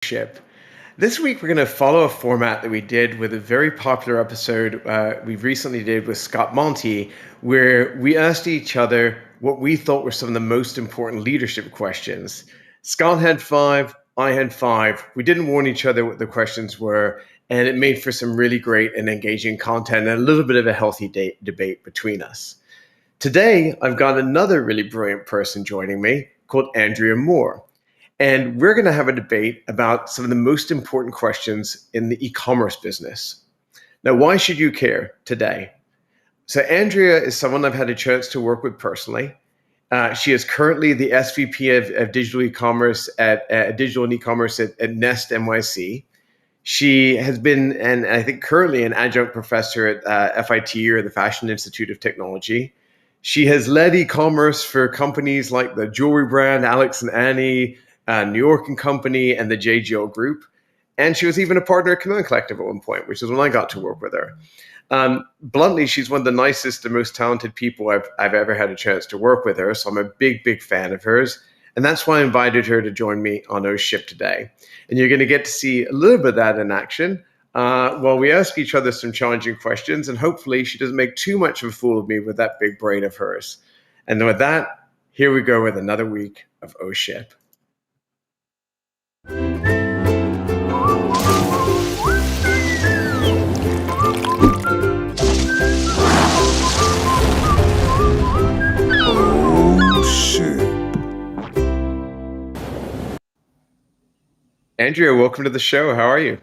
Ship. This week, we're going to follow a format that we did with a very popular episode we recently did with Scott Monty, where we asked each other what we thought were some of the most important leadership questions. Scott had five, I had five. We didn't warn each other what the questions were, and it made for some really great and engaging content and a little bit of a healthy debate between us. Today, I've got another really brilliant person joining me called Andrea Moore. And we're going to have a debate about some of the most important questions in the e-commerce business. Now, why should you care today? So Andrea is someone I've had a chance to work with personally. She is currently the SVP of digital e-commerce at digital and e-commerce at Nest NYC. She has been, and I think currently, an adjunct professor at FIT, or the Fashion Institute of Technology. She has led e-commerce for companies like the jewelry brand Alex and Annie, New York and Company, and the JGL Group. And she was even a partner at Chameleon Collective at one point, which is when I got to work with her. Bluntly, she's one of the nicest and most talented people I've ever had a chance to work with her. So I'm a big, big fan of hers. And that's why I invited her to join me on O Ship today. And you're going to get to see a little bit of that in action while we ask each other some challenging questions. And hopefully she doesn't make too much of a fool of me with that big brain of hers. And with that, here we go with another week of O Ship. Andrea, welcome to the show. How are you?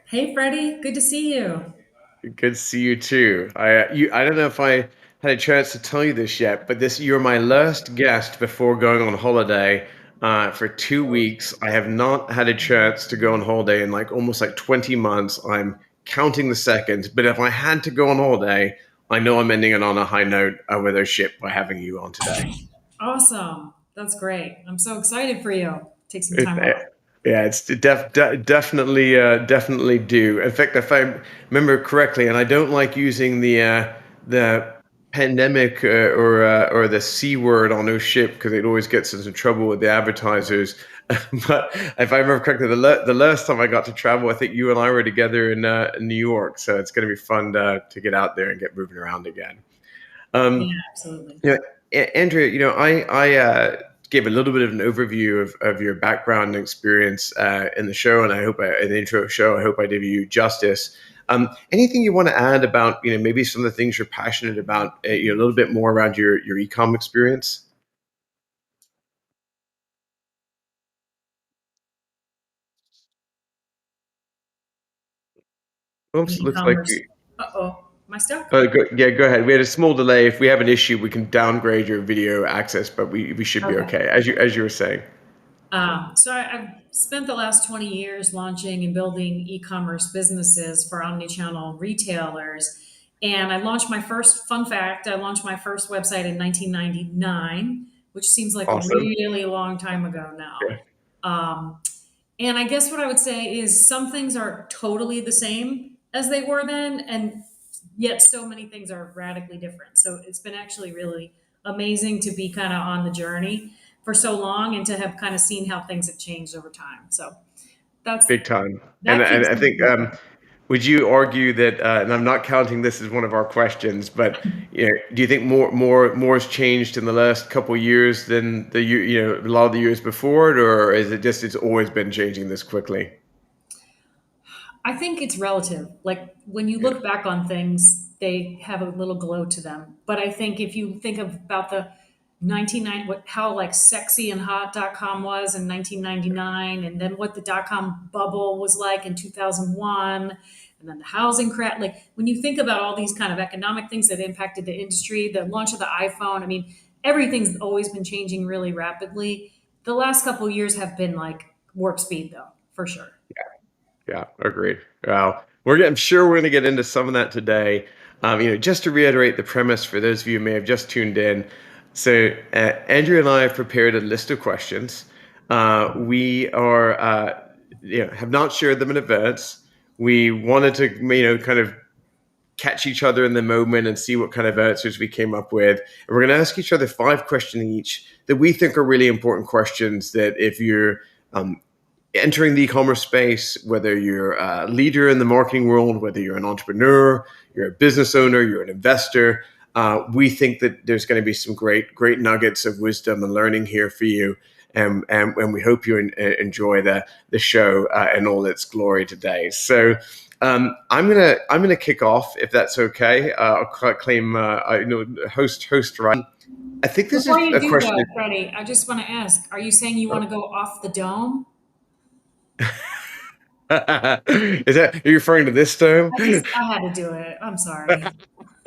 Hey, Freddie. Good to see you. Good to see you too. I don't know if I had a chance to tell you this yet, but you're my last guest before going on holiday for 2 weeks. I have not had a chance to go on holiday in almost 20 months. I'm counting the seconds, but if I had to go on holiday, I know I'm ending it on a high note with our ship by having you on today. Awesome. That's great. I'm so excited for you. Take some It, time eh, off. yeah, it's definitely do. In fact, if I remember correctly, and I don't like using the pandemic or the C word on those ship because it always gets us in trouble with the advertisers. But if I remember correctly, the last time I got to travel, I think you and I were together in New York. So it's going to be fun to get out there and get moving around again. Yeah, Um, absolutely. yeah, Andrea, I gave a little bit of an overview of your background and experience in the show, and in the intro show, I hope I did you justice. Anything you want to add about, maybe some of the things you're passionate about, a little bit more around your e-com experience? In Oops, looks like e-commerce. Uh-oh. Am I stuck? yeah, go ahead. We had a small delay. If we have an issue, we can downgrade your video access, but we should be Okay. okay, as you were saying. I've spent the last 20 years launching and building e-commerce businesses for omni-channel retailers. And fun fact, I launched my first website in 1999, which seems like a Awesome. really long time ago now. Yeah. Um, And I guess what I would say is some things are totally the same as they were then, and yet so many things are radically different. So it's been actually really amazing to be kind of on the journey for so long and to have kind of seen how things have changed over time. So that's Big time. And, that and keeps I me think, busy. would you argue that, and I'm not counting this as one of our questions, but do you think more has changed in the last couple of years than a lot of the years before it, or is it just it's always been changing this quickly? I think it's relative. Like when you Yeah. look back on things, they have a little glow to them. But I think if you think about the 1990, how like sexy and hot.com was in 1999, and then what the dot-com bubble was like in 2001, and then the housing crash. Like when you think about all these kind of economic things that impacted the industry, the launch of the iPhone, I mean, everything's always been changing really rapidly. The last couple of years have been like warp speed though, for sure. Yeah, agreed. Well, I'm sure we're going to get into some of that today. Just to reiterate the premise for those of you who may have just tuned in. So, Andrew and I have prepared a list of questions. We are, have not shared them in advance. We wanted to, kind of catch each other in the moment and see what kind of answers we came up with. And we're going to ask each other 5 questions each that we think are really important questions that if you're entering the e-commerce space, whether you're a leader in the marketing world, whether you're an entrepreneur, you're a business owner, you're an investor, we think that there's going to be some great nuggets of wisdom and learning here for you. And we hope you enjoy the show in all its glory today. So I'm gonna kick off if that's okay. I'll claim host right. I think this Before is you a do question. though, Freddie, I just want to ask, are you saying you want to go off the dome? Is that are you referring to this term? I had to do it. I'm sorry.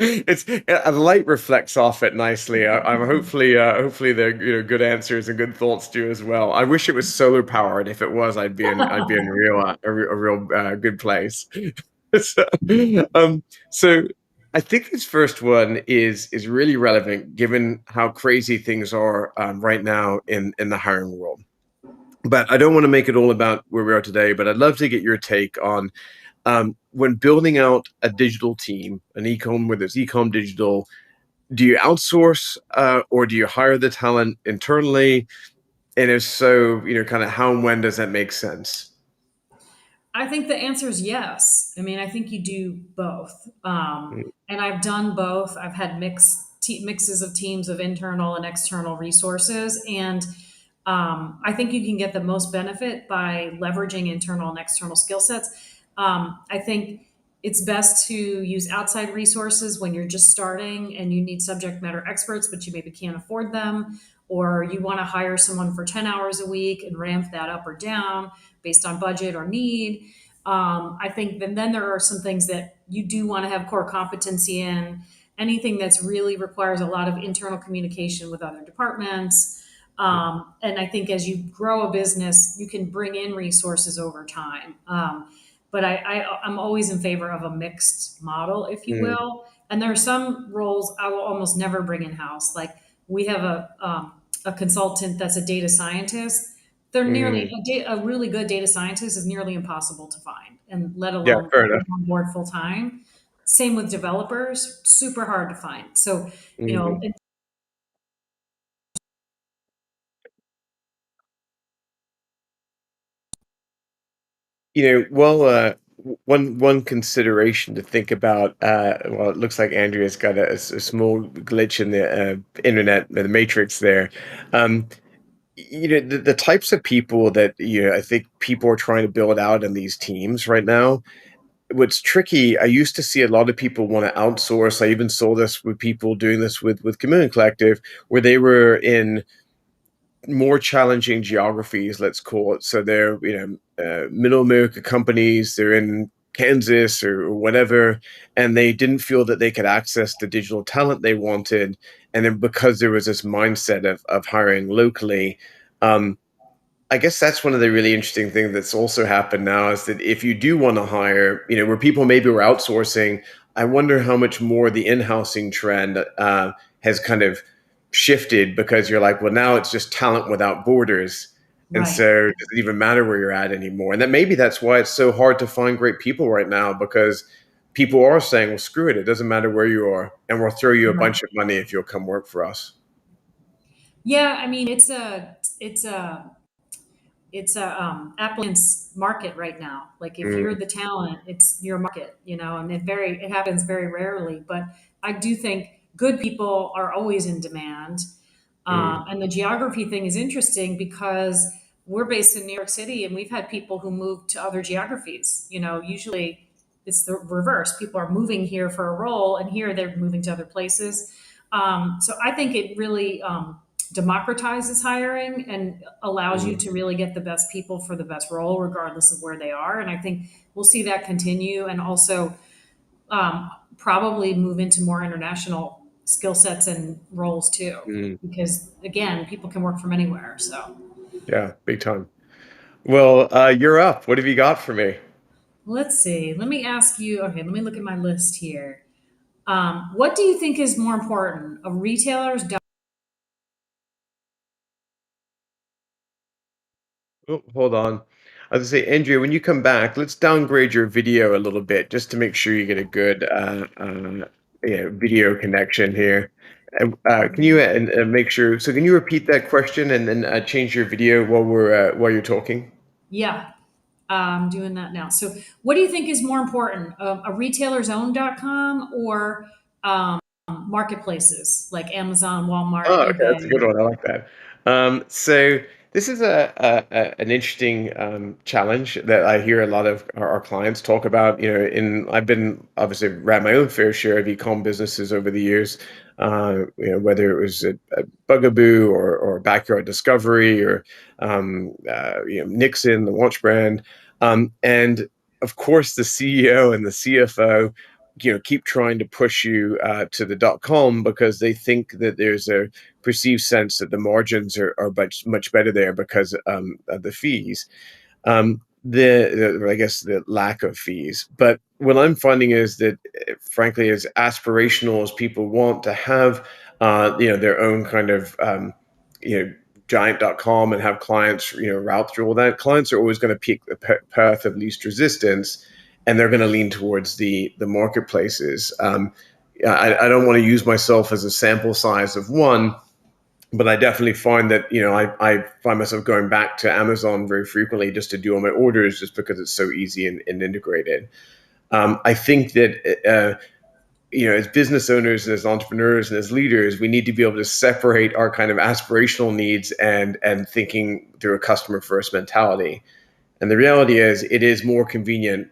It's a light reflects off it nicely. I'm hopefully they're good answers and good thoughts too as well. I wish it was solar powered. If it was, I'd be in a real good place. So, so I think this first one is really relevant given how crazy things are right now in the hiring world. But I don't want to make it all about where we are today. But I'd love to get your take on when building out a digital team, an ecom, whether it's ecom digital, do you outsource or do you hire the talent internally? And if so, kind of how and when does that make sense? I think the answer is yes. I mean, I think you do both. Mm, And I've done both. I've had mixes of teams of internal and external resources. And I think you can get the most benefit by leveraging internal and external skill sets. I think it's best to use outside resources when you're just starting and you need subject matter experts, but you maybe can't afford them, or you want to hire someone for 10 hours a week and ramp that up or down based on budget or need. I think then there are some things that you do want to have core competency in. Anything that's really requires a lot of internal communication with other departments. And I think as you grow a business, you can bring in resources over time. But I'm always in favor of a mixed model, if you mm, will. And there are some roles I will almost never bring in house. Like we have a consultant that's a data scientist. They're nearly mm. a really good data scientist is nearly impossible to find, and let Yeah, alone fair enough. on board full time. Same with developers, super hard to find. So, you know, Mm. Well, one consideration to think about. Well, it looks like Andrea's got a small glitch in the internet, the matrix there. Um, the types of people that I think people are trying to build out in these teams right now. What's tricky, I used to see a lot of people want to outsource. I even saw this with people doing this with Chameleon Collective, where they were in more challenging geographies, let's call it. So they're, middle America companies, they're in Kansas or whatever, and they didn't feel that they could access the digital talent they wanted. And then because there was this mindset of hiring locally, um, I guess that's one of the really interesting things that's also happened now is that if you do want to hire, where people maybe were outsourcing, I wonder how much more the in-housing trend has kind of shifted because you're like, well, now it's just talent without borders. And right, so it doesn't even matter where you're at anymore. And that maybe that's why it's so hard to find great people right now because people are saying, well, screw it. It doesn't matter where you are. And we'll throw you a right. bunch of money if you'll come work for us. Yeah, I mean, it's a applicant's market right now. Like if you're Mm, the talent, it's your market, and it happens very rarely. But I do think good people are always in demand. mm, And the geography thing is interesting because we're based in New York City and we've had people who move to other geographies. Usually it's the reverse. People are moving here for a role and here they're moving to other places. So I think it really democratizes hiring and allows you mm, to really get the best people for the best role, regardless of where they are. And I think we'll see that continue and also probably move into more international skill sets and roles too. mm. Because again, people can work from anywhere. So Yeah, big time. Well, you're up. What have you got for me? let's see. Let me ask you. Okay, let me look at my list here. What do you think is more important, a retailer's Oh, hold on. I was gonna say, Andrea, when you come back, let's downgrade your video a little bit just to make sure you get a good video connection here. Can you make sure? So, can you repeat that question and then change your video while you're talking? Yeah, I'm doing that now. So, what do you think is more important, a retailer's own.com or marketplaces like Amazon, Walmart, Oh, okay, that's a eBay? good one. I like that. So this is an interesting challenge that I hear a lot of our clients talk about. I've been obviously ran my own fair share of e-com businesses over the years. Whether it was a Bugaboo or Backyard Discovery or Nixon, the watch brand, and of course the CEO and the CFO keep trying to push you to the .com because they think that there's a perceived sense that the margins are much better there because of the fees, I guess the lack of fees. But what I'm finding is that, frankly, as aspirational as people want to have, their own kind of, you know, giant.com and have clients, route through all that, clients are always going to pick the path of least resistance, and they're going to lean towards the marketplaces. I don't want to use myself as a sample size of one, but I definitely find that I find myself going back to Amazon very frequently just to do all my orders, just because it's so easy and integrated. I think that as business owners and as entrepreneurs and as leaders, we need to be able to separate our kind of aspirational needs and thinking through a customer first mentality. And the reality is, it is more convenient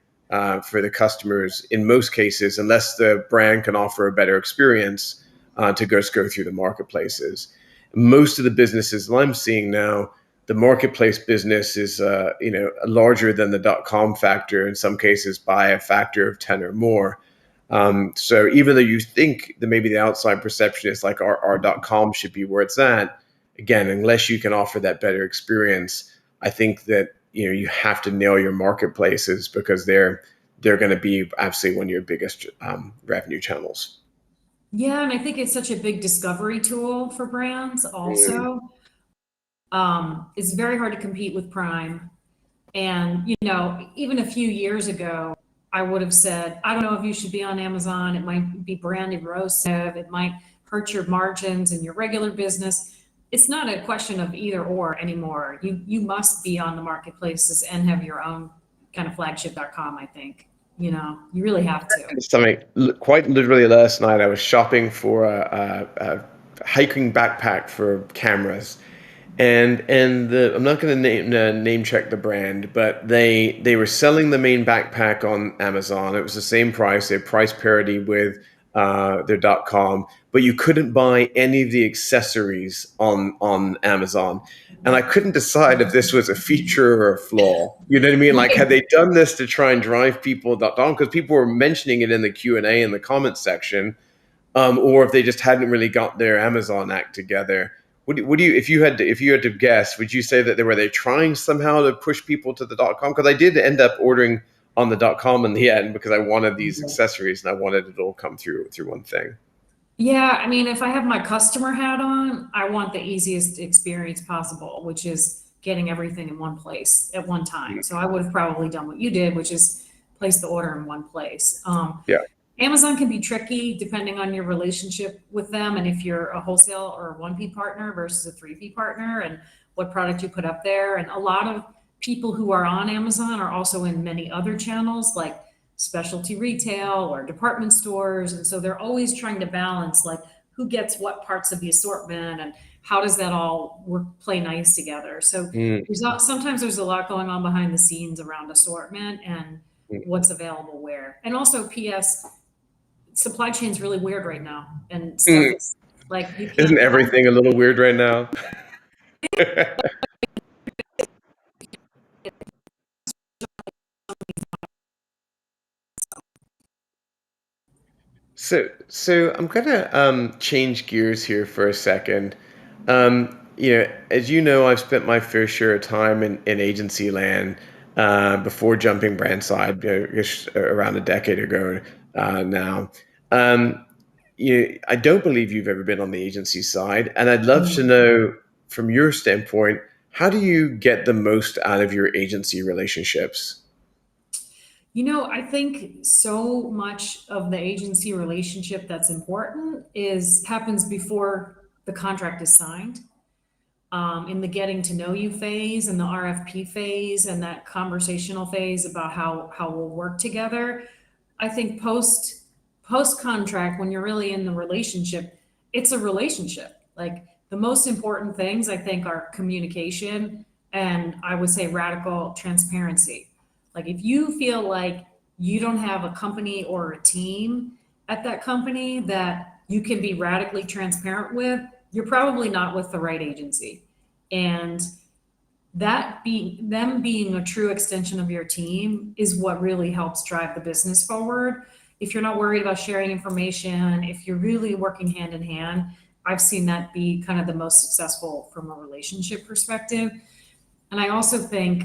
for the customers in most cases, unless the brand can offer a better experience, to just go through the marketplaces. Most of the businesses that I'm seeing now, the marketplace business is larger than the .com factor in some cases by a factor of 10 or more. So even though you think that maybe the outside perception is like our .com should be where it's at, again, unless you can offer that better experience, I think that you have to nail your marketplaces because they're going to be absolutely one of your biggest revenue channels. Yeah, and I think it's such a big discovery tool for brands Mm, also. It's very hard to compete with Prime. And, even a few years ago, I would have said, I don't know if you should be on Amazon. It might be brand erosive. It might hurt your margins in your regular business. It's not a question of either or anymore. You must be on the marketplaces and have your own kind of flagship.com, I think. You really have to. Something quite literally last night, I was shopping for a hiking backpack for cameras, and I'm not going to name check the brand, but they were selling the main backpack on Amazon. It was the same price. They had price parity with their .com, but you couldn't buy any of the accessories on Amazon. And I couldn't decide if this was a feature or a flaw. You know what I mean? Like, had they done this to try and drive people .com, because people were mentioning it in the Q&A in the comments section, or if they just hadn't really got their Amazon act together. If you had to guess, would you say that they trying somehow to push people to the .com? Because I did end up ordering on the .com in the end because I wanted these accessories and I wanted it all come through one thing. Yeah, I mean, if I have my customer hat on, I want the easiest experience possible, which is getting everything in one place at one time. So I would have probably done what you did, which is place the order in one place. Yeah. Amazon can be tricky depending on your relationship with them and if you're a wholesale or a 1P partner versus a 3P partner and what product you put up there. And a lot of people who are on Amazon are also in many other channels like specialty retail or department stores. And so they're always trying to balance like who gets what parts of the assortment and how does that all work, play nice together. So Mm, sometimes there's a lot going on behind the scenes around assortment and mm, what's available where. And also, PS, supply chain's really weird right now and stuff mm. is like you Isn't can't everything a little weird right now? So I'm gonna change gears here for a second. As you know, I've spent my fair share of time in agency land before jumping brand side, just around a decade ago now. Um, I don't believe you've ever been on the agency side, and I'd love to know from your standpoint, how do you get the most out of your agency relationships? I think so much of the agency relationship that's important is happens before the contract is signed. in the getting to know you phase and the RFP phase and that conversational phase about how we'll work together. I think post contract, when you're really in the relationship, it's a relationship. Like the most important things I think are communication and I would say radical transparency. Like if you feel like you don't have a company or a team at that company that you can be radically transparent with, you're probably not with the right agency. And that being them being a true extension of your team is what really helps drive the business forward. If you're not worried about sharing information, if you're really working hand in hand, I've seen that be kind of the most successful from a relationship perspective. And I also think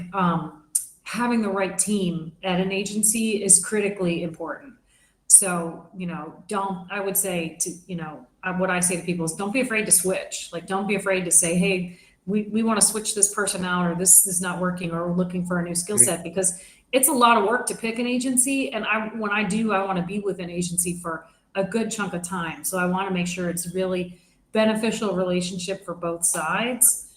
having the right team at an agency is critically important. So, don't, I would say to, what I say to people is don't be afraid to switch. Like, don't be afraid to say, hey, we want to switch this person out, or this is not working, or we're looking for a new skill set, because it's a lot of work to pick an agency. And when I do, I want to be with an agency for a good chunk of time. So I want to make sure it's really beneficial relationship for both sides.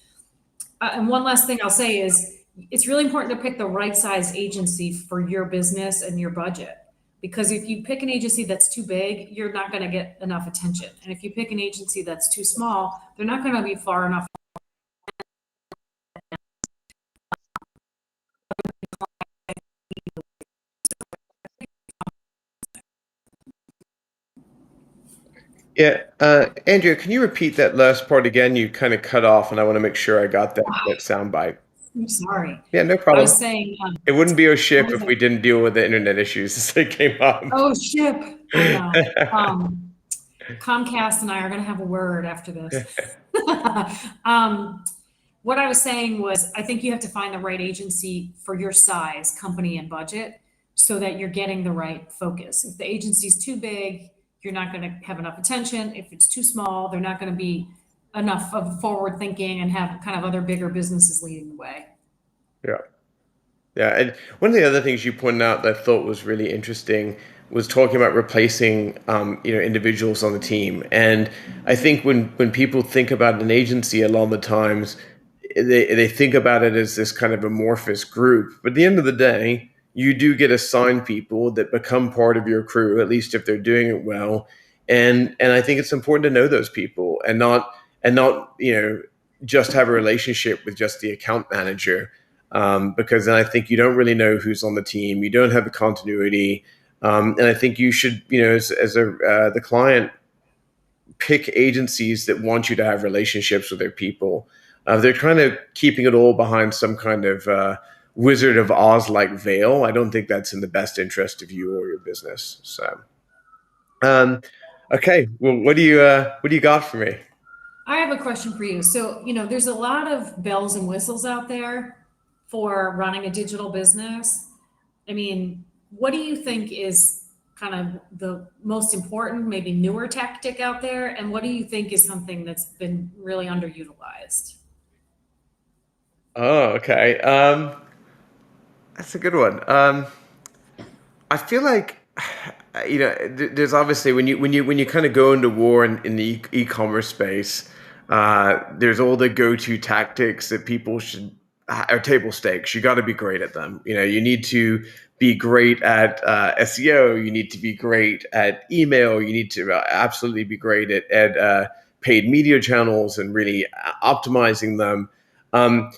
And one last thing I'll say is it's really important to pick the right size agency for your business and your budget. Because if you pick an agency that's too big, you're not going to get enough attention. And if you pick an agency that's too small, they're not going to be far enough. Yeah, Andrea, can you repeat that last part again? You kind of cut off, and I want to make sure I got that sound bite. I'm sorry. Yeah, no I was problem. saying, It wouldn't be a what ship was if it? we didn't deal with the internet issues as they came up. Oh, ship. I know. Comcast and I are going to have a word after this. um, what I was saying was, I think you have to find the right agency for your size, company, and budget so that you're getting the right focus. If the agency's too big, you're not going to have enough attention. If it's too small, they're not going to be enough of forward thinking and have kind of other bigger businesses leading the way. Yeah. Yeah, and one of the other things you pointed out that I thought was really interesting was talking about replacing, individuals on the team. And I think when people think about an agency, a lot of the times they think about it as this kind of amorphous group. But at the end of the day, you do get assigned people that become part of your crew, at least if they're doing it well. And I think it's important to know those people and not just have a relationship with just the account manager, because then I think you don't really know who's on the team. You don't have the continuity, and I think you should, the client, pick agencies that want you to have relationships with their people. They're kind of keeping it all behind some kind of Wizard of Oz like veil. I don't think that's in the best interest of you or your business. So, um, okay, well, what do you got for me? I have a question for you. So, there's a lot of bells and whistles out there for running a digital business. I mean, what do you think is kind of the most important, maybe newer tactic out there? And what do you think is something that's been really underutilized? Oh, okay. That's a good one. I feel like there's obviously when you kind of go into war in the e-commerce space, there's all the go-to tactics that people should are table stakes. You got to be great at them. You need to be great at SEO. You need to be great at email. You need to absolutely be great at paid media channels and really optimizing them. Um,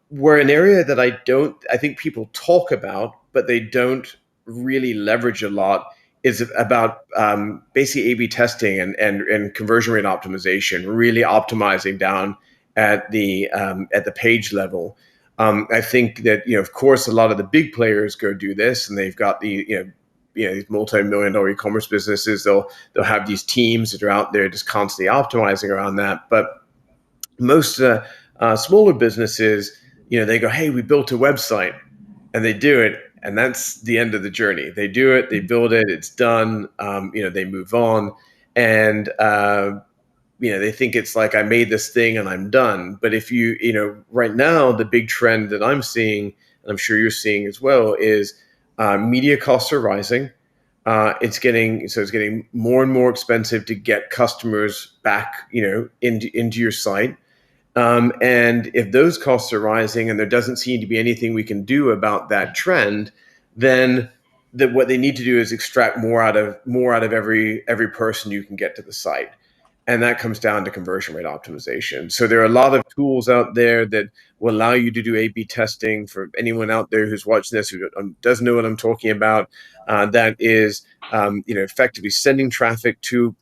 where an area that I think people talk about, but they don't really leverage a lot is about basically A/B testing and conversion rate optimization, really optimizing down at the page level. I think that of course, a lot of the big players go do this, and they've got these multi-million-dollar e-commerce businesses. They'll have these teams that are out there just constantly optimizing around that. But most smaller businesses, they go, "Hey, we built a website," and they do it, and that's the end of the journey. They do it, they build it, it's done. They move on, and they think it's like I made this thing and I'm done. But if right now the big trend that I'm seeing, and I'm sure you're seeing as well, is media costs are rising. It's getting more and more expensive to get customers back, into your site. And if those costs are rising and there doesn't seem to be anything we can do about that trend, then what they need to do is extract more out of every person you can get to the site. And that comes down to conversion rate optimization. So there are a lot of tools out there that will allow you to do A/B testing. For anyone out there who's watching this who doesn't know what I'm talking about, that is, effectively sending traffic to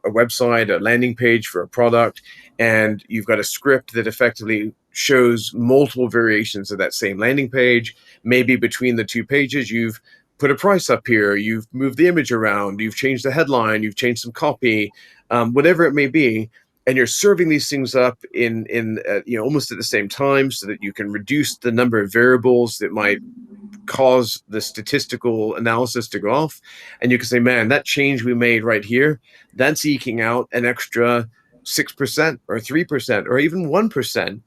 a website, a landing page for a product, and you've got a script that effectively shows multiple variations of that same landing page. Maybe between the two pages, you've put a price up here, you've moved the image around, you've changed the headline, you've changed some copy, whatever it may be, and you're serving these things up in almost at the same time, so that you can reduce the number of variables that might cause the statistical analysis to go off. And you can say, man, that change we made right here, that's eking out an extra 6% or 3% or even 1%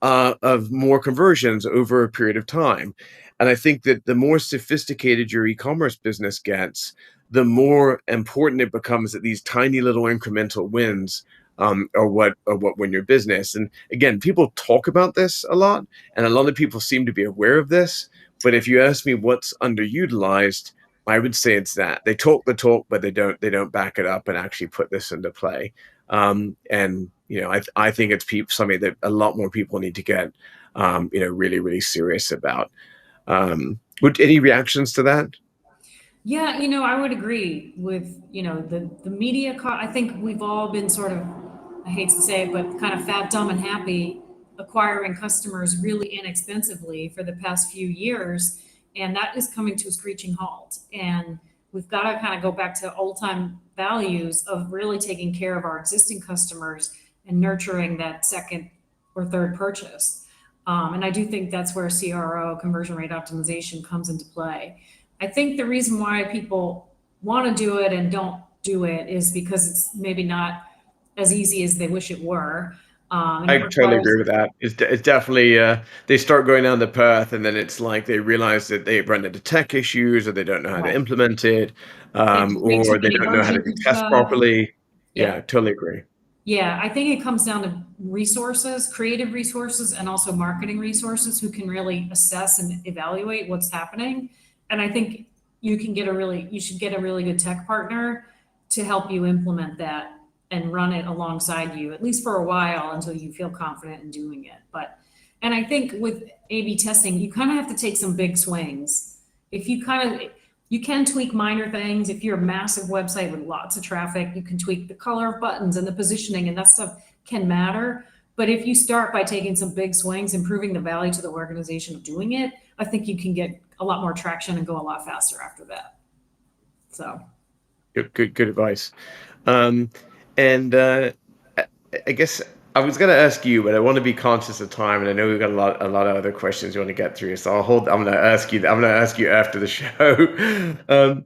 of more conversions over a period of time. And I think that the more sophisticated your e-commerce business gets, the more important it becomes that these tiny little incremental wins are what win your business. And again, people talk about this a lot, and a lot of people seem to be aware of this. But if you ask me what's underutilized, I would say it's that they talk the talk, but they don't back it up and actually put this into play. And I think it's something that a lot more people need to get really really serious about. Would any reactions to that? Yeah, I would agree with, the media I think we've all been sort of, I hate to say it, but kind of fat, dumb, and happy acquiring customers really inexpensively for the past few years. And that is coming to a screeching halt. And we've got to kind of go back to old time values of really taking care of our existing customers and nurturing that second or third purchase. And I do think that's where CRO, conversion rate optimization, comes into play. I think the reason why people want to do it and don't do it is because it's maybe not as easy as they wish it were. And I it totally requires, agree with that. It's definitely they start going down the path, and then it's like they realize that they run into tech issues, or they don't know how to right. implement it, They have to create too or they many don't know how to versions do of tests stuff. properly. Yeah. Yeah, totally agree. Yeah, I think it comes down to resources, creative resources, and also marketing resources who can really assess and evaluate what's happening. And I think you should get a really good tech partner to help you implement that and run it alongside you, at least for a while until you feel confident in doing it. And I think with A/B testing, you kind of have to take some big swings. If you kind of, you can tweak minor things. If you're a massive website with lots of traffic, you can tweak the color of buttons and the positioning, and that stuff can matter. But if you start by taking some big swings, improving the value to the organization of doing it, I think you can get a lot more traction and go a lot faster after that. So, Good advice. Um, and I I guess I was going to ask you, but I want to be conscious of time, and I know we've got a lot of other questions you want to get through. So I'm going to ask you. I'm going to ask you after the show.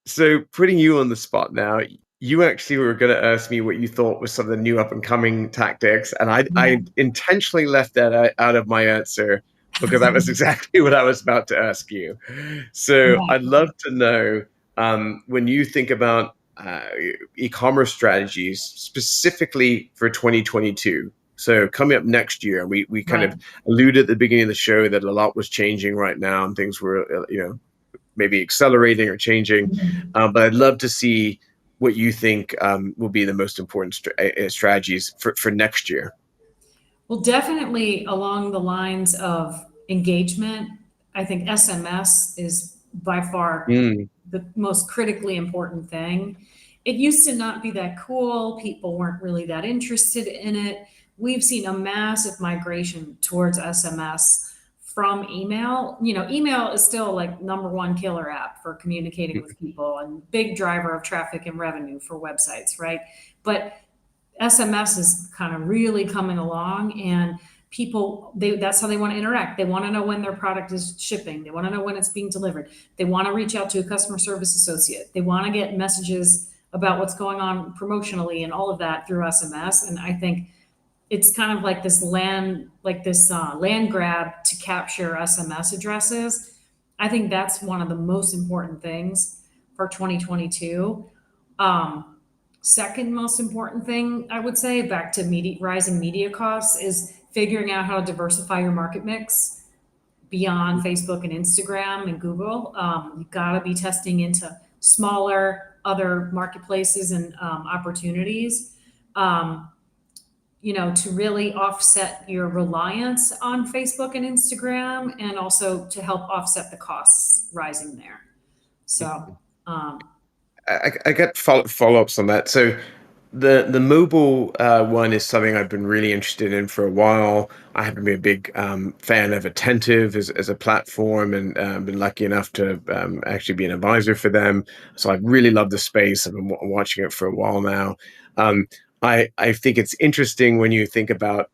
So putting you on the spot now, you actually were going to ask me what you thought was some of the new up and coming tactics, and yeah. I intentionally left that out of my answer because that was exactly what I was about to ask you. So Yeah. I'd love to know, when you think about e-commerce strategies specifically for 2022. So coming up next year, we kind Right. of alluded at the beginning of the show that a lot was changing right now, and things were maybe accelerating or changing. Mhm. But I'd love to see what you think will be the most important strategies for next year. Well, definitely along the lines of engagement, I think SMS is by far Mm. the most critically important thing. It used to not be that cool. People weren't really that interested in it. We've seen a massive migration towards SMS from email. Email is still like number one killer app for communicating with people and big driver of traffic and revenue for websites, right? But SMS is kind of really coming along, and that's how they want to interact. They want to know when their product is shipping. They want to know when it's being delivered. They want to reach out to a customer service associate. They want to get messages about what's going on promotionally and all of that through SMS. And I think it's kind of like this land grab to capture SMS addresses. I think that's one of the most important things for 2022. Um, Second most important thing I would say, back to media, rising media costs, is figuring out how to diversify your market mix beyond Facebook and Instagram and Google. You've got to be testing into smaller other marketplaces and opportunities. Um, to really offset your reliance on Facebook and Instagram, and also to help offset the costs rising there. So, um, I get follow-ups on that. So the mobile one is something I've been really interested in for a while. I happen to be a big fan of Attentive as a platform, and been lucky enough to actually be an advisor for them. So I really love the space. I've been watching it for a while now. Um, I think it's interesting when you think about,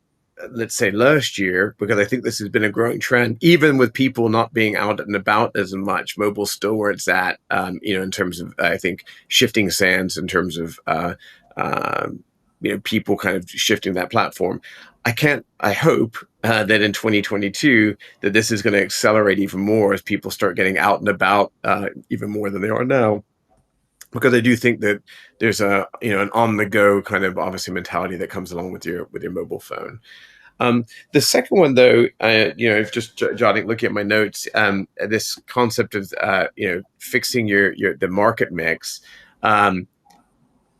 let's say, last year, because I think this has been a growing trend, even with people not being out and about as much. Mobile's still where it's at, in terms of, I think, shifting sands in terms of um, people kind of shifting that platform. I hope that in 2022 that this is going to accelerate even more as people start getting out and about even more than they are now. Because I do think that there's an on the go kind of obviously mentality that comes along with your mobile phone. The second one, though, just jotting, looking at my notes, this concept of fixing your the market mix. Um,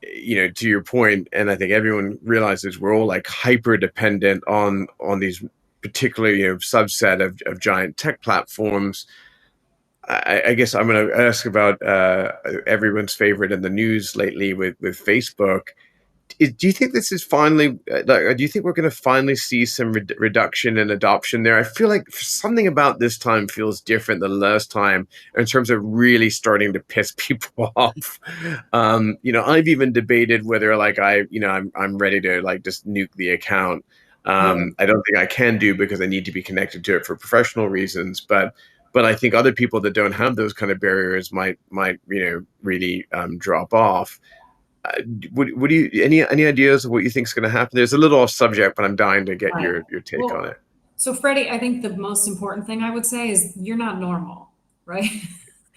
to your point, and I think everyone realizes we're all like hyper dependent on these particular subset of giant tech platforms. I guess I'm going to ask about everyone's favorite in the news lately with Facebook. Do you think this is finally do you think we're going to finally see some reduction in adoption there? I feel like something about this time feels different than last time in terms of really starting to piss people off. I've even debated whether like I'm ready to like just nuke the account. yeah. I don't think I can do, because I need to be connected to it for professional reasons, but I think other people that don't have those kind of barriers might really drop off. Uh, what do you, any ideas of what you think is going to happen? There's a little off subject, but I'm dying to get Right. your take on Well, it. so Freddie, I think the most important thing I would say is you're not normal, right?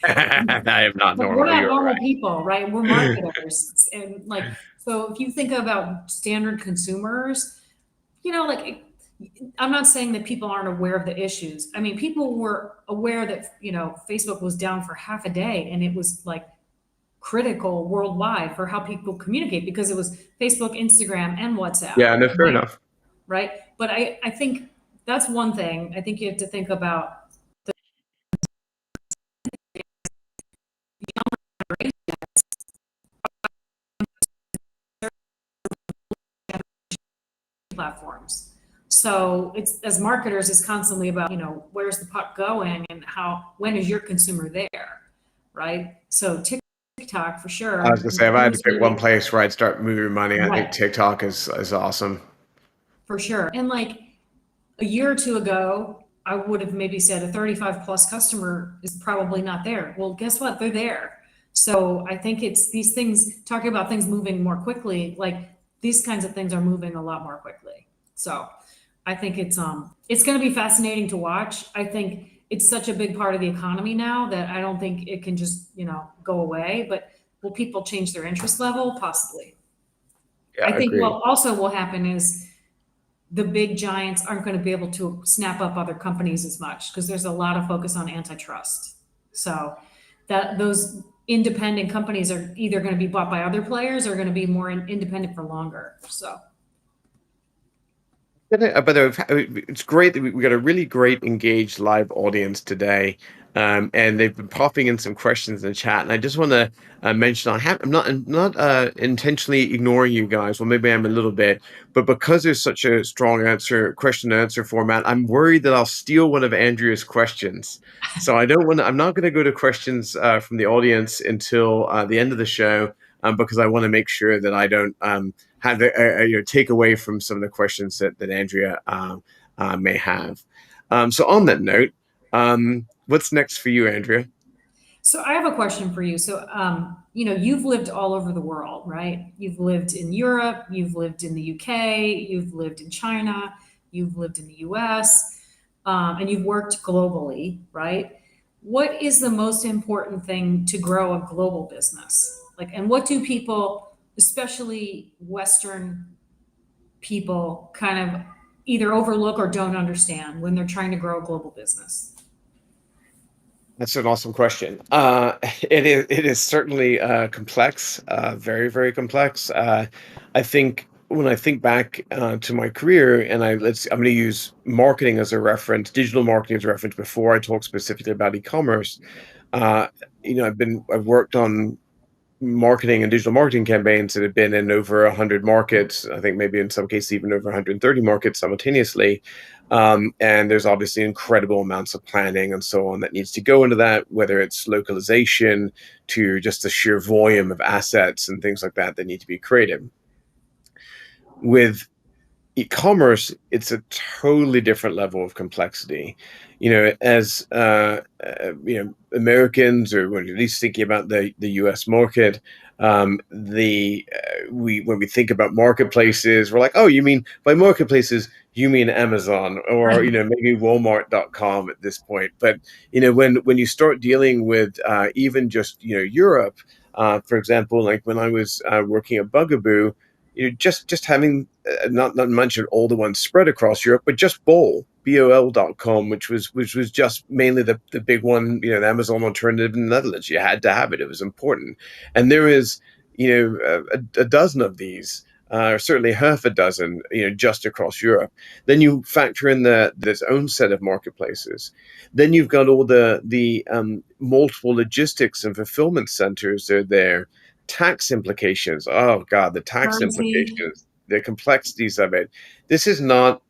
I am not Like, we're normal. not You're normal right. people, right? We're marketers. And like, so if you think about standard consumers, like, I'm not saying that people aren't aware of the issues. I mean, people were aware that, Facebook was down for half a day, and it was like critical worldwide for how people communicate, because it was Facebook, Instagram, and WhatsApp, Yeah, no, fair right? enough. Right. But I think that's one thing. I think you have to think about platforms. So it's, as marketers, it's constantly about, where's the puck going, and when is your consumer there, right? So TikTok for I was sure gonna is say, if I had to pick one hugely, place where I'd start moving money, I think right, TikTok is awesome. for sure. And like a year or two ago, I would have maybe said a 35 plus customer is probably not there. Well, guess what? They're there. So I think it's these things, talking about things moving more quickly, like these kinds of things are moving a lot more quickly. So I think it's going to be fascinating to watch. I think it's such a big part of the economy now that I don't think it can just, go away. But will people change their interest level? Possibly. Yeah, I think agreed. what also will happen is the big giants aren't going to be able to snap up other companies as much, because there's a lot of focus on antitrust. So that those independent companies are either going to be bought by other players or going to be more independent for longer. So But it's great that we got a really great engaged live audience today, and they've been popping in some questions in the chat. And I just want to mention, I'm not intentionally ignoring you guys. Well, maybe I'm a little bit, but because there's such a strong question and answer format, I'm worried that I'll steal one of Andrea's questions. So I don't want to. I'm not going to go to questions from the audience until the end of the show, because I want to make sure that I don't. Have take away from some of the questions that Andrea may have. So on that note, what's next for you, Andrea? So I have a question for you. So, you've lived all over the world, right? You've lived in Europe, you've lived in the UK, you've lived in China, you've lived in the US, and you've worked globally, right? What is the most important thing to grow a global business? Like, and what do people, especially Western people kind of either overlook or don't understand when they're trying to grow a global business? That's an awesome question. It is certainly complex, very very complex. I think when I think back to my career, and I'm going to use marketing as a reference, digital marketing as a reference before I talk specifically about e-commerce. Uh, I've worked on marketing and digital marketing campaigns that have been in over 100 markets. I think maybe in some cases even over 130 markets simultaneously. And there's obviously incredible amounts of planning and so on that needs to go into that, whether it's localization to just the sheer volume of assets and things like that that need to be created. With e-commerce, it's a totally different level of complexity. As Americans, or when you're at least thinking about the U.S. market, the we when we think about marketplaces, we're like, oh, you mean by marketplaces, you mean Amazon or Right. maybe Walmart.com at this point. But when you start dealing with even just Europe, for example, like when I was working at Bugaboo, just having not mention all the ones spread across Europe, but just bol.com, which was just mainly the big one, the Amazon alternative in the Netherlands. You had to have it; it was important. And there is, a dozen of these, or certainly half a dozen, just across Europe. Then you factor in this own set of marketplaces. Then you've got all the multiple logistics and fulfillment centers that are there. Tax implications. Oh God, the tax Currency. implications, the complexities of it. This is not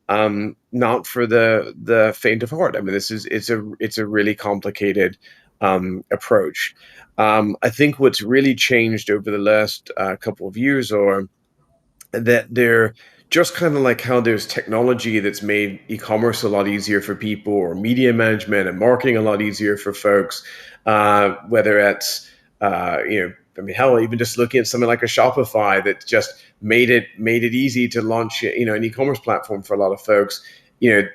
for the faint of heart. I mean, it's a really complicated approach. I think what's really changed over the last couple of years, or that they're just kind of like how there's technology that's made e-commerce a lot easier for people, or media management and marketing a lot easier for folks, whether it's I mean, hell, even just looking at something like a Shopify that just made it easy to launch an e-commerce platform for a lot of folks.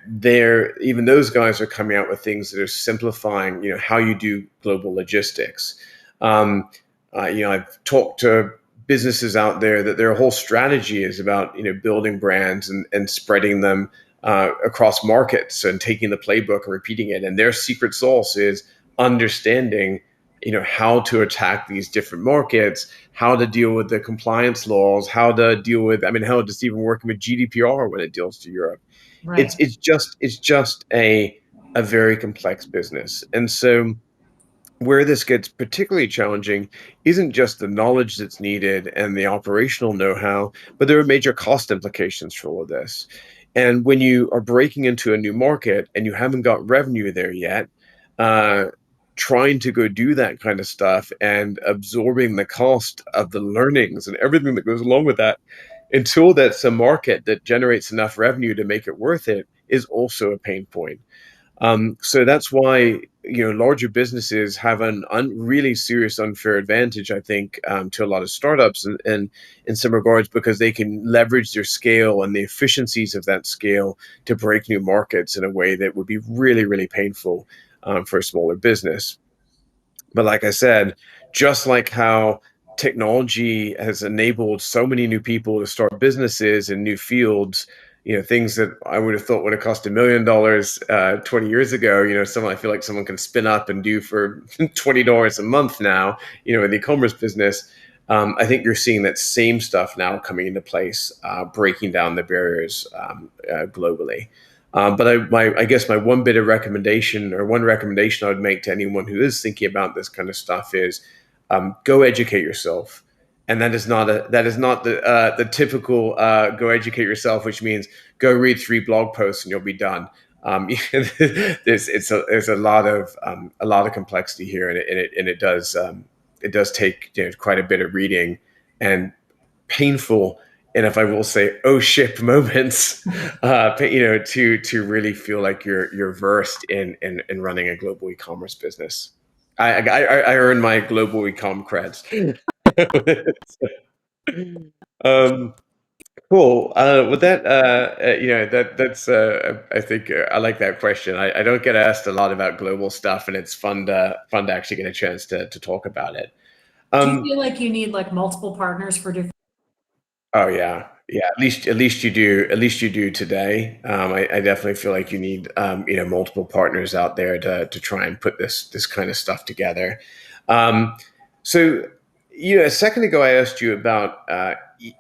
They're even those guys are coming out with things that are simplifying how you do global logistics. um, I've talked to businesses out there that their whole strategy is about building brands and spreading them across markets and taking the playbook and repeating it. And their secret sauce is understanding how to attack these different markets, how to deal with the compliance laws, how to deal with, I mean, how just even working with GDPR when it deals to Europe. It's Right. it's just a very complex business. And so where this gets particularly challenging isn't just the knowledge that's needed and the operational know-how, but there are major cost implications for all of this. And when you are breaking into a new market and you haven't got revenue there yet, uh, trying to go do that kind of stuff and absorbing the cost of the learnings and everything that goes along with that until that's a market that generates enough revenue to make it worth it is also a pain point. So that's why larger businesses have an really serious unfair advantage, I think, to a lot of startups, and in some regards, because they can leverage their scale and the efficiencies of that scale to break new markets in a way that would be really really painful for a smaller business. But like I said, just like how technology has enabled so many new people to start businesses in new fields, things that I would have thought would have cost $1 million 20 years ago, someone I feel like someone can spin up and do for $20 a month now, in the e-commerce business. I think you're seeing that same stuff now coming into place, breaking down the barriers globally. But I guess my one bit of recommendation, or one recommendation I would make to anyone who is thinking about this kind of stuff is, go educate yourself. And that is not the typical go educate yourself, which means go read 3 blog posts and you'll be done. There's a lot of complexity here, and it does take quite a bit of reading and painful, and if I will say, oh shit moments, to really feel like you're versed in running a global e-commerce business. I earned my global e-com creds. um, cool. With that, I think I like that question. I don't get asked a lot about global stuff, and it's fun to actually get a chance to talk about it. Do you Um, feel like you need like multiple partners for different Oh yeah, yeah. At least you do today. I definitely feel like you need multiple partners out there to try and put this kind of stuff together. Um, so a second ago I asked you about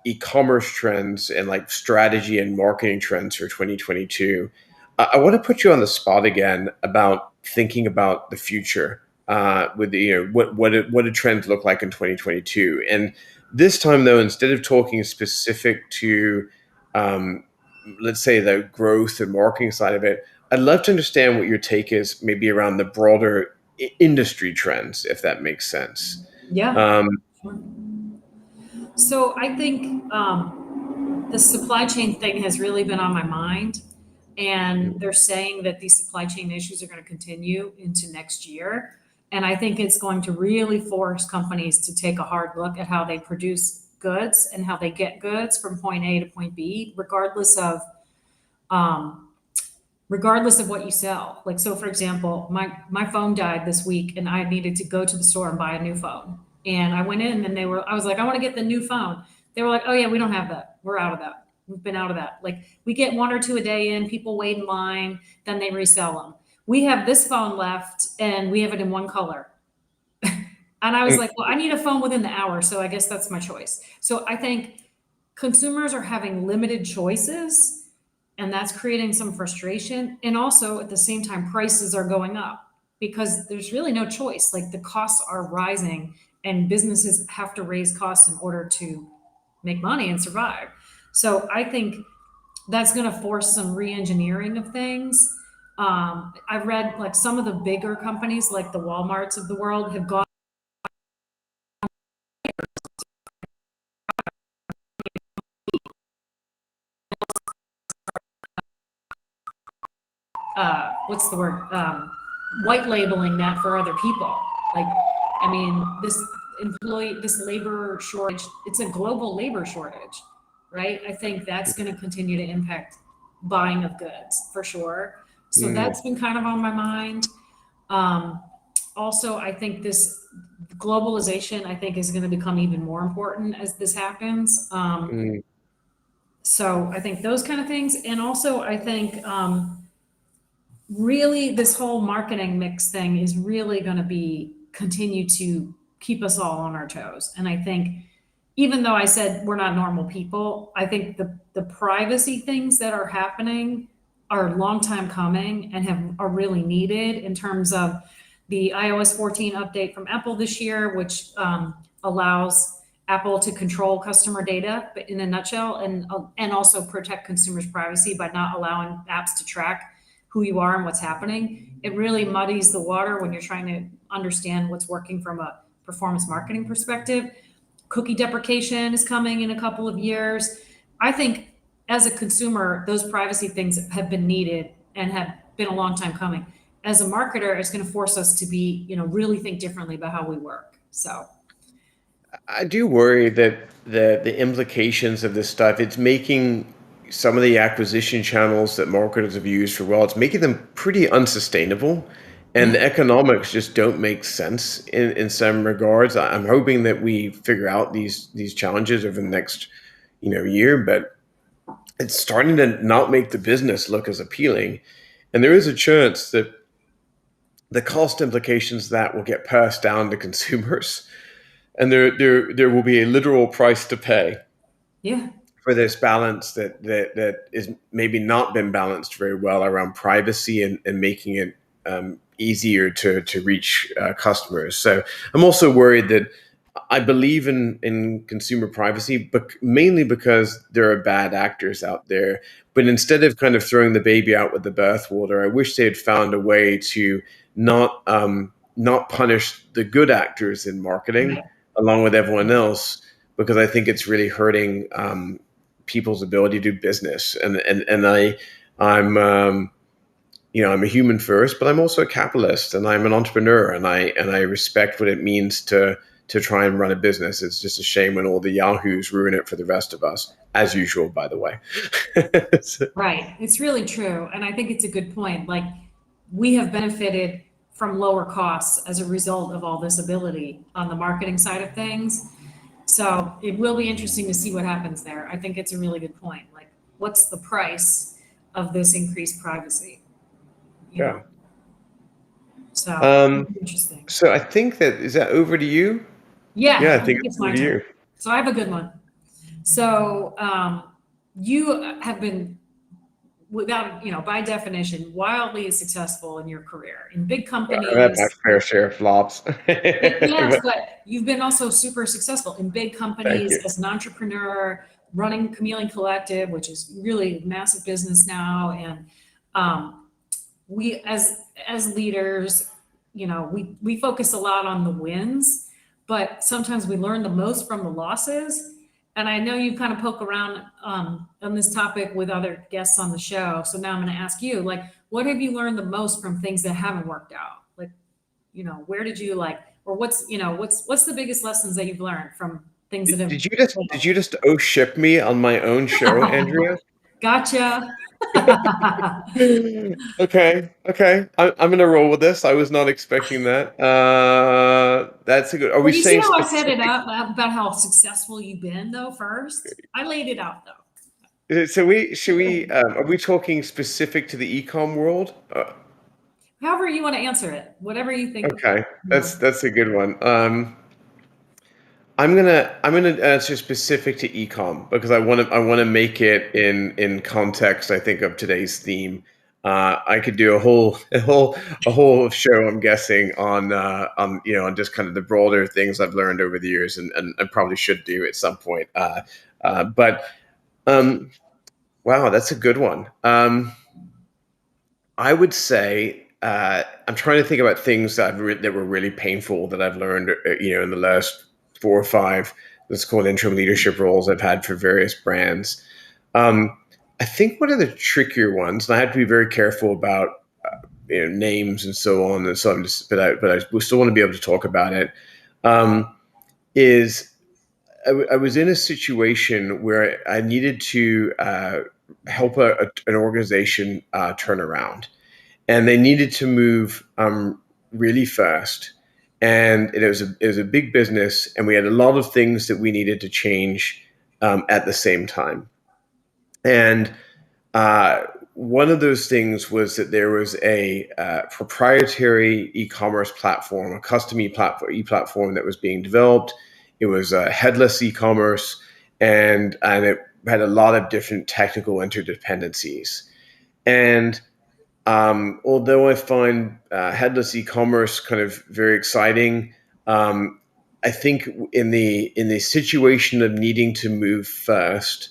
e-commerce trends and like strategy and marketing trends for 2022. I want to put you on the spot again about thinking about the future. With what do trends look like in 2022? And this time, though, instead of talking specific to, um, let's say, the growth and marketing side of it, I'd love to understand what your take is, maybe around the broader industry trends, if that makes sense. Yeah. Um, So I think the supply chain thing has really been on my mind. And they're saying that these supply chain issues are going to continue into next year. And I think it's going to really force companies to take a hard look at how they produce goods and how they get goods from point A to point B, um, regardless of what you sell. Like, so for example, my phone died this week and I needed to go to the store and buy a new phone. And I went in and I was like, I want to get the new phone. They were like, oh yeah, we don't have that. We're out of that. We've been out of that. Like, we get one or two a day in, people wait in line, then they resell them. We have this phone left and we have it in one color. And I was like, well, I need a phone within the hour. So I guess that's my choice. So I think consumers are having limited choices, and that's creating some frustration. And also at the same time, prices are going up because there's really no choice. Like, the costs are rising and businesses have to raise costs in order to make money and survive. So I think that's going to force some re-engineering of things. I've read like some of the bigger companies like the Walmarts of the world have gone, what's the word? White labeling that for other people. Like, I mean, this labor shortage, it's a global labor shortage, right? I think that's going to continue to impact buying of goods for sure. So mm, that's been kind of on my mind. Um, Also, I think this globalization, I think, is going to become even more important as this happens. mm, So I think those kind of things. And also, I think really this whole marketing mix thing is really going to be continue to keep us all on our toes. And I think even though I said we're not normal people, I think the privacy things that are happening are a long time coming and are really needed in terms of the iOS 14 update from Apple this year, which allows Apple to control customer data, but in a nutshell, and also protect consumers' privacy by not allowing apps to track who you are and what's happening. It really muddies the water when you're trying to understand what's working from a performance marketing perspective. Cookie deprecation is coming in a couple of years. I think as a consumer, those privacy things have been needed and have been a long time coming. As a marketer, it's going to force us to be, really think differently about how we work. So, I do worry that the implications of this stuff, it's making some of the acquisition channels that marketers have used for well, it's making them pretty unsustainable. And yeah, the economics just don't make sense in some regards. I'm hoping that we figure out these challenges over the next year, but it's starting to not make the business look as appealing. And there is a chance that the cost implications of that will get passed down to consumers, and there will be a literal price to pay yeah, for this balance that is maybe not been balanced very well around privacy and making it easier to reach customers. So I'm also worried that I believe in consumer privacy, but mainly because there are bad actors out there. But instead of kind of throwing the baby out with the bathwater, I wish they had found a way to not punish the good actors in marketing right. along with everyone else, because I think it's really hurting people's ability to do business. I'm a human first, but I'm also a capitalist and I'm an entrepreneur, and I respect what it means to try and run a business. It's just a shame when all the yahoos ruin it for the rest of us, as usual, by the way. So, Right. It's really true. And I think it's a good point. Like, we have benefited from lower costs as a result of all this ability on the marketing side of things. So it will be interesting to see what happens there. I think it's a really good point. Like, what's the price of this increased privacy? You know, Yeah. so Um, interesting. so I think that is that over to you? Yeah, Yeah, I I think think it's it's over my to turn. you. So I have a good one. So you have been, without, by definition, wildly successful in your career in big I've had my companies. fair share of flops. Yes, But but you've been also super successful in big thank companies you. as an entrepreneur, running Chameleon Collective, which is really massive business now. And um, we, as leaders, we focus a lot on the wins, but sometimes we learn the most from the losses. And I know you kind of poke around on this topic with other guests on the show. So now I'm going to ask you, like, what have you learned the most from things that haven't worked out? Like, where did you like, or what's the biggest lessons that you've learned from things that have Did you just oh ship me on my own show, Andrea? gotcha. Okay. I'm gonna roll with this. I was not expecting that. That's a good. Are we Well, you see saying how I set it specific? up about how successful you've been, though, first? I laid it out, though. So we should we are we talking specific to the ecom world? However you want to answer it, whatever you think. Okay, You know. that's a good one. I'm gonna answer specific to ecom because I want to make it in context. I think of today's theme. I could do a whole show. I'm guessing on on just kind of the broader things I've learned over the years, and I probably should do at some point. But um, wow, that's a good one. I would say I'm trying to think about things that were really painful that I've learned, in the last 4 or 5, let's call it interim leadership roles I've had for various brands. Um, I think one of the trickier ones, and I have to be very careful about names and so on, and so I'm just, but I still want to be able to talk about it. Um, is I was in a situation where I needed to help an organization turn around, and they needed to move really fast. And it was a big business, and we had a lot of things that we needed to change at the same time. And uh, one of those things was that there was a proprietary e-commerce platform, a custom e-platform that was being developed. It was headless e-commerce, and it had a lot of different technical interdependencies. And although I find headless e-commerce kind of very exciting, um, I think in the situation of needing to move first,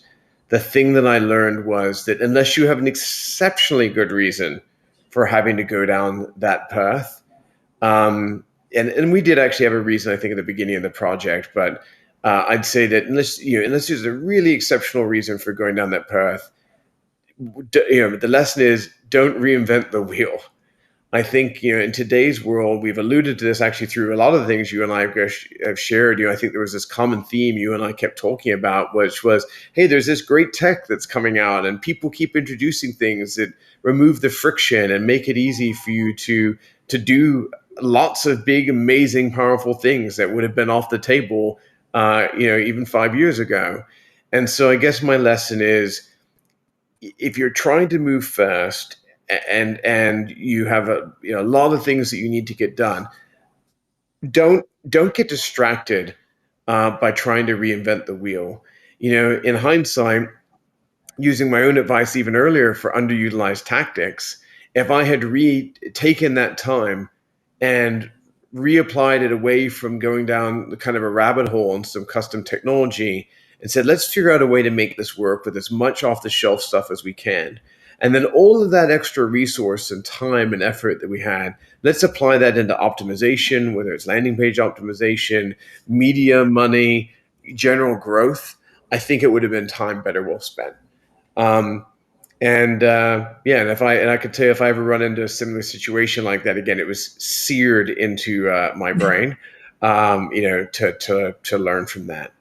the thing that I learned was that unless you have an exceptionally good reason for having to go down that path, and we did actually have a reason, I think, at the beginning of the project, but I'd say that unless there's a really exceptional reason for going down that path, the lesson is don't reinvent the wheel. I think in today's world, we've alluded to this actually through a lot of the things you and I have shared. I think there was this common theme you and I kept talking about, which was, hey, there's this great tech that's coming out, and people keep introducing things that remove the friction and make it easy for you to do lots of big, amazing, powerful things that would have been off the table, even 5 years ago. And so, I guess my lesson is, if you're trying to move fast and you have a lot of things that you need to get done, don't get distracted by trying to reinvent the wheel. In hindsight, using my own advice even earlier for underutilized tactics, if I had taken that time and reapplied it away from going down the kind of a rabbit hole on some custom technology and said, let's figure out a way to make this work with as much off the shelf stuff as we can. And then all of that extra resource and time and effort that we had, let's apply that into optimization, whether it's landing page optimization, media, money, general growth. I think it would have been time better well spent. Um, and I could tell you, if I ever run into a similar situation like that again, it was seared into my brain. To learn from that.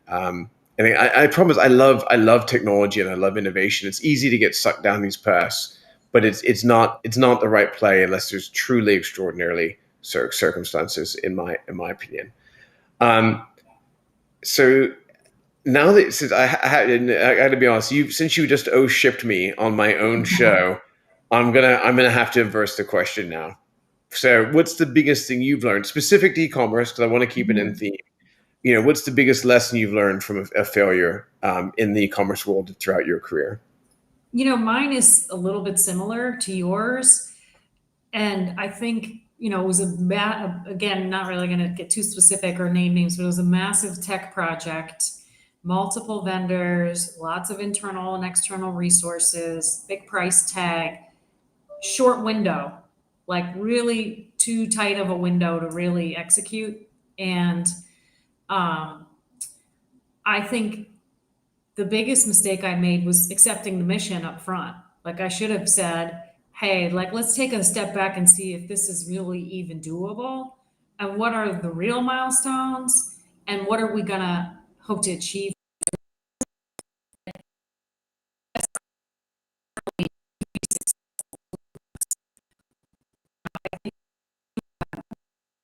And I promise, I love technology and I love innovation. It's easy to get sucked down these paths, but it's not the right play unless there's truly extraordinarily circumstances, in my opinion. Um, so now that since I had to be honest, you since you just shipped me on my own show, I'm gonna have to inverse the question now. So, what's the biggest thing you've learned specific to e-commerce? Because I want to keep it in Mhm. theme. What's the biggest lesson you've learned from a failure in the e-commerce world throughout your career? Mine is a little bit similar to yours. And I think, it was again, not really going to get too specific or name names, but it was a massive tech project, multiple vendors, lots of internal and external resources, big price tag, short window, like really too tight of a window to really execute. And um, I think the biggest mistake I made was accepting the mission up front. Like I should have said, hey, like let's take a step back and see if this is really even doable and what are the real milestones and what are we gonna hope to achieve.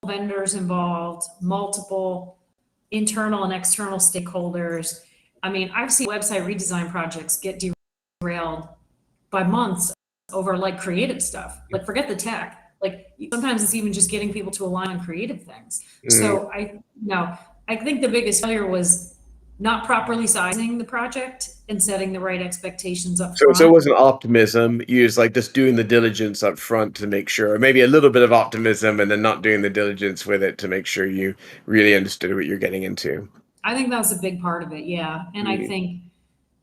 Vendors involved, multiple internal and external stakeholders. I mean, I've seen website redesign projects get derailed by months over like creative stuff. Like forget the tech. Like sometimes it's even just getting people to align on creative things. Mm. So I think the biggest failure was not properly sizing the project and setting the right expectations up So it front. wasn't optimism. You was like just doing the diligence up front to make sure, or maybe a little bit of optimism, and then not doing the diligence with it to make sure you really understood what you're getting into. I think that was a big part of it. Yeah. And I Mm, think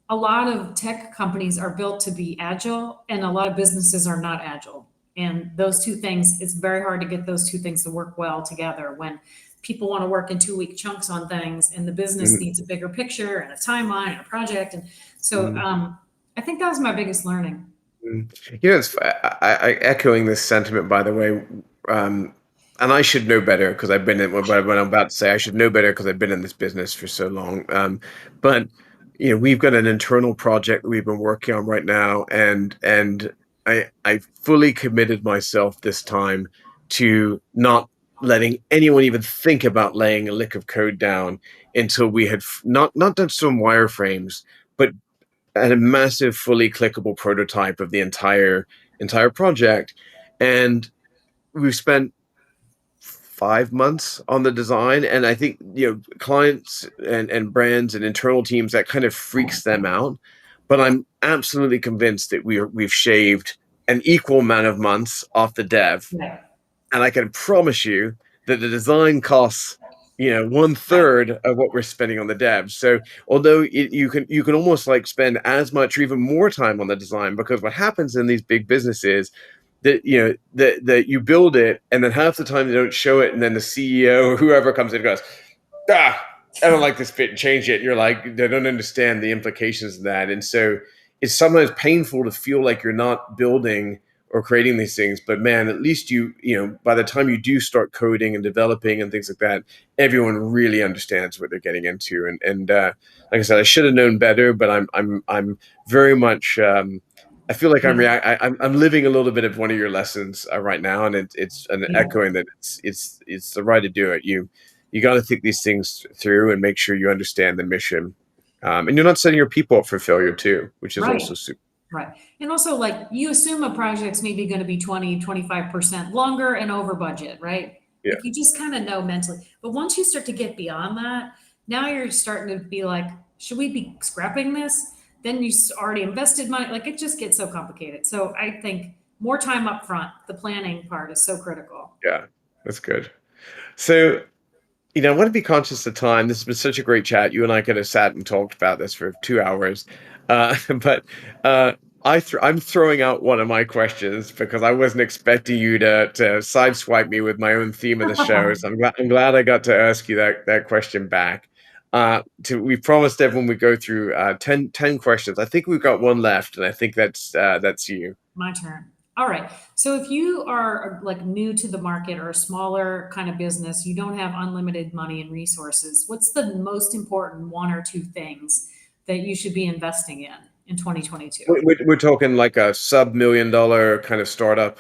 a lot of tech companies are built to be agile and a lot of businesses are not agile. And those two things, it's very hard to get those two things to work well together when people want to work in 2 week chunks on things and the business mm, needs a bigger picture and a timeline and a project. And so mm. I think that was my biggest learning. Mm. I echoing this sentiment, by the way, um, and I should know better because I've been in what I'm about to say. I should know better because I've been in this business for so long. But we've got an internal project that we've been working on right now, and I fully committed myself this time to not letting anyone even think about laying a lick of code down until we had not done some wireframes, but and a massive fully clickable prototype of the entire project. And we've spent 5 months on the design, and I think clients and brands and internal teams, that kind of freaks them out, but I'm absolutely convinced that we've shaved an equal amount of months off the dev, Right. and I can promise you that the design costs, one Right. third of what we're spending on the dev. So although you can almost like spend as much or even more time on the design, because what happens in these big businesses that that you build it and then half the time they don't show it, and then the CEO or whoever comes in and goes, ah, I don't like this bit and change it. And you're like, they don't understand the implications of that. And so it's sometimes painful to feel like you're not building or creating these things. But man, at least by the time you do start coding and developing and things like that, everyone really understands what they're getting into. And like I said, I should have known better, but I'm very much I feel like Yeah. I'm living a little bit of one of your lessons right now, and it's an Yeah. echoing that it's the right to do it. You got to think these things through and make sure you understand the mission. And you're not setting your people up for failure too, which is Right. also super. Right. And also, like, you assume a project's maybe going to be 20, 25% longer and over budget, right? Yeah. Like, you just kind of know mentally. But once you start to get beyond that, now you're starting to be like, should we be scrapping this? Then already invested money. Like, it just gets so complicated. So I think more time up front, the planning part is so critical. Yeah, that's good. So, I want to be conscious of time. This has been such a great chat. You and I could have sat and talked about this for 2 hours. But I'm throwing out one of my questions because I wasn't expecting you to sideswipe me with my own theme of the show. So I'm glad I got to ask you that question back. We promised everyone we go through 10 questions. I think we've got one left, and I think that's you. My turn. All right. So if you are like new to the market or a smaller kind of business, you don't have unlimited money and resources. What's the most important one or two things that you should be investing in 2022? We're talking like a sub $1 million kind of startup.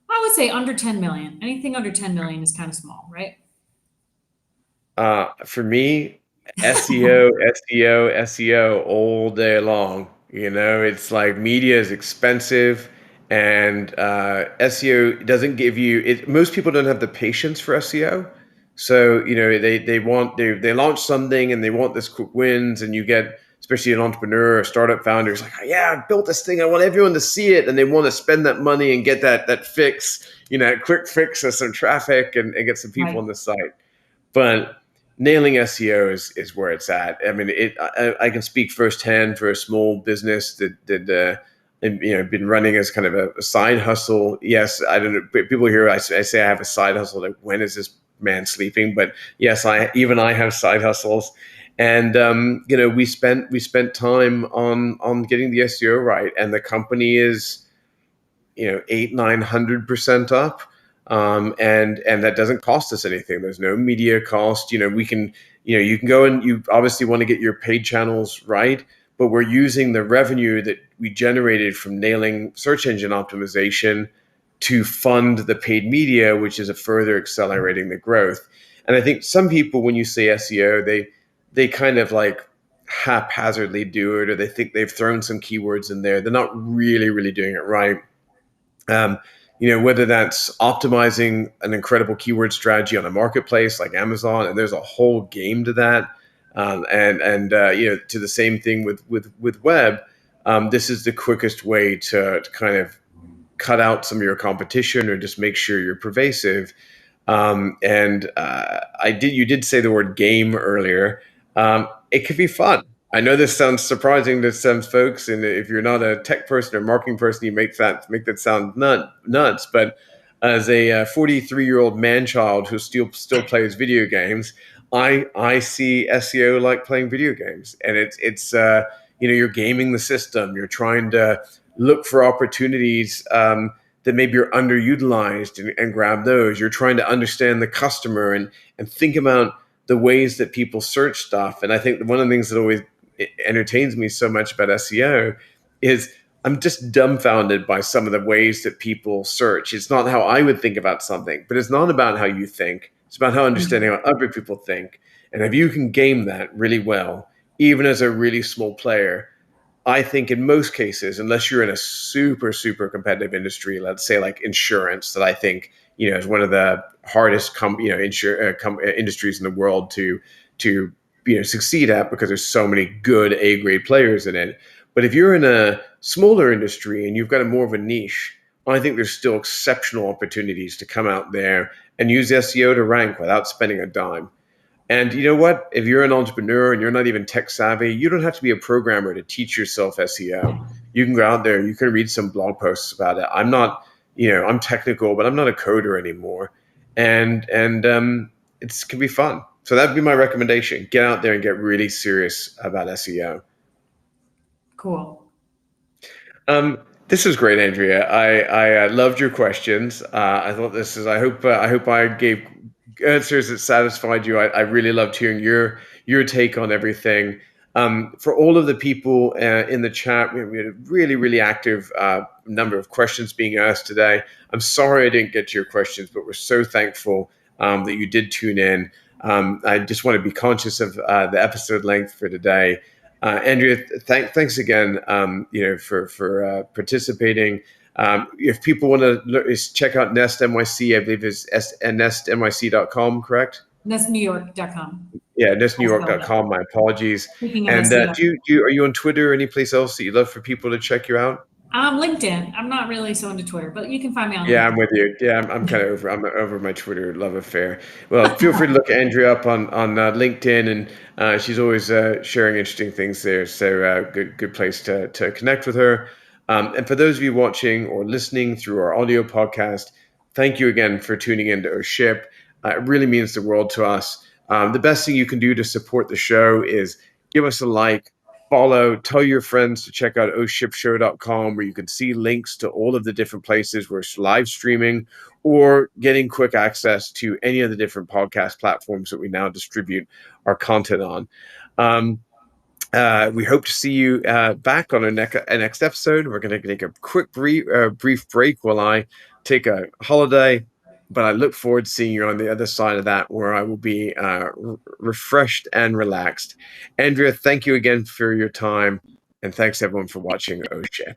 I would say under 10 million. Anything under 10 million is kind of small, right? For me, SEO, SEO, SEO all day long. You know, it's like media is expensive, and SEO doesn't give you it. Most people don't have the patience for SEO. So, you know, they launch something and they want this quick wins, and you get, especially an entrepreneur or startup founder, is like, yeah, I built this thing. I want everyone to see it, and they want to spend that money and get that fix, you know, quick fix of some traffic and get some people Right. on the site. But nailing SEO is where it's at. I mean, I can speak firsthand for a small business that and, you know, been running as kind of a side hustle. Yes, I don't know. People hear I say I have a side hustle. Like, when is this man sleeping? But yes, I have side hustles, and you know, we spent time on getting the SEO right, and the company is, you know, 800-900% up, and that doesn't cost us anything. There's no media cost. You know, we can, you know, you can go and you obviously want to get your paid channels right, but we're using the revenue that we generated from nailing search engine optimization to fund the paid media, which is a further accelerating the growth. And I think some people, when you say SEO, they kind of like haphazardly do it, or they think they've thrown some keywords in there. They're not really doing it right. um, you know, whether that's optimizing an incredible keyword strategy on a marketplace like Amazon, and there's a whole game to that. And you know, to the same thing with web. This is the quickest way to kind of cut out some of your competition, or just make sure you're pervasive. And you did say the word game earlier. It could be fun. I know this sounds surprising to some folks, and if you're not a tech person or marketing person, you make that sound nuts. But as a 43-year-old man child who still plays video games, I see SEO like playing video games, and it's you know, you're gaming the system. You're trying to look for opportunities that maybe are underutilized, and grab those. You're trying to understand the customer, and think about the ways that people search stuff. And I think one of the things that always entertains me so much about SEO is I'm just dumbfounded by some of the ways that people search. It's not how I would think about something, but it's not about how you think. It's about how understanding how other people think. And if you can game that really well, even as a really small player, I think in most cases, unless you're in a super competitive industry, let's say like insurance, that I think, you know, is one of the hardest industries in the world to you know, succeed at, because there's so many good A grade players in it. But if you're in a smaller industry and you've got a more of a niche, I think there's still exceptional opportunities to come out there and use SEO to rank without spending a dime. And you know what? If you're an entrepreneur and you're not even tech savvy, you don't have to be a programmer to teach yourself SEO. You can go out there, you can read some blog posts about it. I'm not, you know, I'm technical, but I'm not a coder anymore. And it's can be fun. So that'd be my recommendation. Get out there and get really serious about SEO. Cool. This is great, Andrea. I loved your questions. I thought this is. I hope I gave answers that satisfied you. I really loved hearing your take on everything. For all of the people in the chat, we had a really active number of questions being asked today. I'm sorry I didn't get to your questions, but we're so thankful that you did tune in. I just want to be conscious of the episode length for today. Andrea, thanks again. You know, for participating. If people want to check out Nest NYC, I believe is nestnyc.com, correct? That's newyork.com. Yeah, I spelled it. nestnewyork.com. My apologies. Speaking of And SEO. are you on Twitter or any place else that you'd love for people to check you out? LinkedIn. I'm not really so into Twitter, but you can find me on Yeah, I'm LinkedIn. with you. Yeah, I'm kind of over. I'm over my Twitter love affair. Well, feel free to look Andrea up on LinkedIn, and she's always sharing interesting things there. So good place to connect with her. And for those of you watching or listening through our audio podcast, thank you again for tuning in to Oh Ship. It really means the world to us. The best thing you can do to support the show is give us a like, follow, tell your friends to check out oshipshow.com, where you can see links to all of the different places we're live streaming, or getting quick access to any of the different podcast platforms that we now distribute our content on. Um, we hope to see you back on our next episode. We're going to take a quick brief break while I take a holiday, but I look forward to seeing you on the other side of that, where I will be refreshed and relaxed. Andrea, thank you again for your time, and thanks everyone for watching OSHIP.